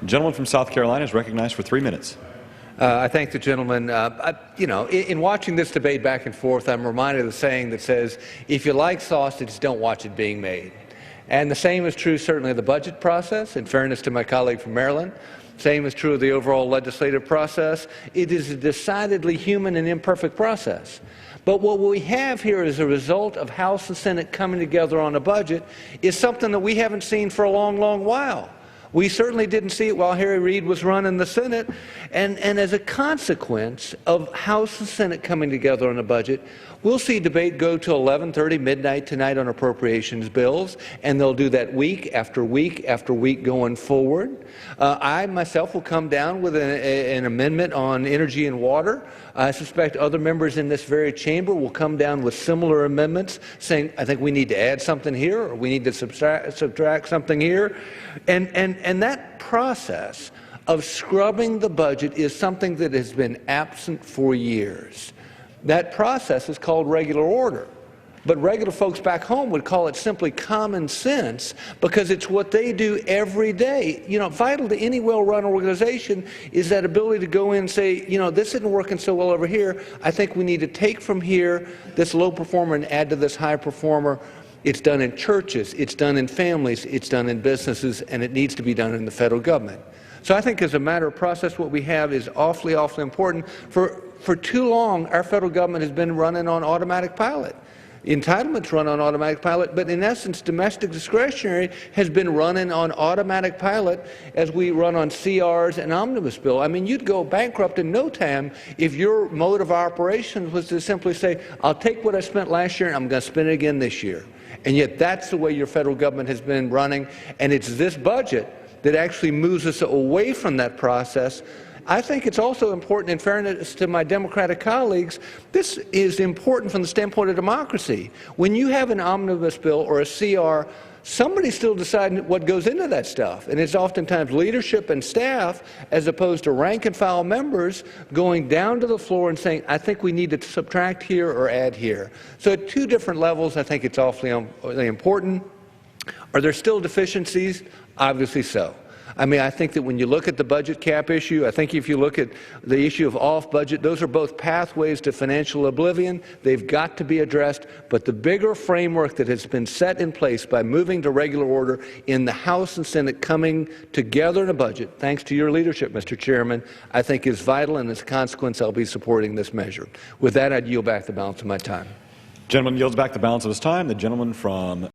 Gentleman from South Carolina is recognized for 3 minutes. I thank the gentleman. In watching this debate back and forth, I'm reminded of the saying that says, if you like sausage, don't watch it being made. And the same is true certainly of the budget process, in fairness to my colleague from Maryland. Same is true of the overall legislative process. It is a decidedly human and imperfect process. But what we have here as a result of House and Senate coming together on a budget is something that we haven't seen for a long, long while. We certainly didn't see it while Harry Reid was running the Senate, and as a consequence of House and Senate coming together on a budget, we'll see debate go to 11:30 midnight tonight on appropriations bills, and they'll do that week after week after week going forward. I myself will come down with an amendment on energy and water. I suspect other members in this very chamber will come down with similar amendments saying, I think we need to add something here, or we need to subtract something here. And that process of scrubbing the budget is something that has been absent for years. That process is called regular order. But regular folks back home would call it simply common sense, because it's what they do every day. Vital to any well-run organization is that ability to go in and say, this isn't working so well over here. I think we need to take from here this low performer and add to this high performer. It's done in churches, it's done in families, it's done in businesses, and it needs to be done in the federal government. So I think as a matter of process, what we have is awfully, awfully important. For too long, our federal government has been running on automatic pilot. Entitlements run on automatic pilot, but in essence, domestic discretionary has been running on automatic pilot as we run on CRs and omnibus bill. I mean, you'd go bankrupt in no time if your mode of operations was to simply say, I'll take what I spent last year and I'm going to spend it again this year. And yet that's the way your federal government has been running, and it's this budget that actually moves us away from that process. I think it's also important, in fairness to my Democratic colleagues, this is important from the standpoint of democracy. When you have an omnibus bill or a CR, somebody's still deciding what goes into that stuff, and it's oftentimes leadership and staff, as opposed to rank-and-file members going down to the floor and saying, I think we need to subtract here or add here. So at two different levels, I think it's awfully important. Are there still deficiencies? Obviously so. I mean, I think that when you look at the budget cap issue, I think if you look at the issue of off-budget, those are both pathways to financial oblivion. They've got to be addressed. But the bigger framework that has been set in place by moving to regular order in the House and Senate coming together in a budget, thanks to your leadership, Mr. Chairman, I think is vital, and as a consequence, I'll be supporting this measure. With that, I'd yield back the balance of my time. Gentleman yields back the balance of his time. The gentleman from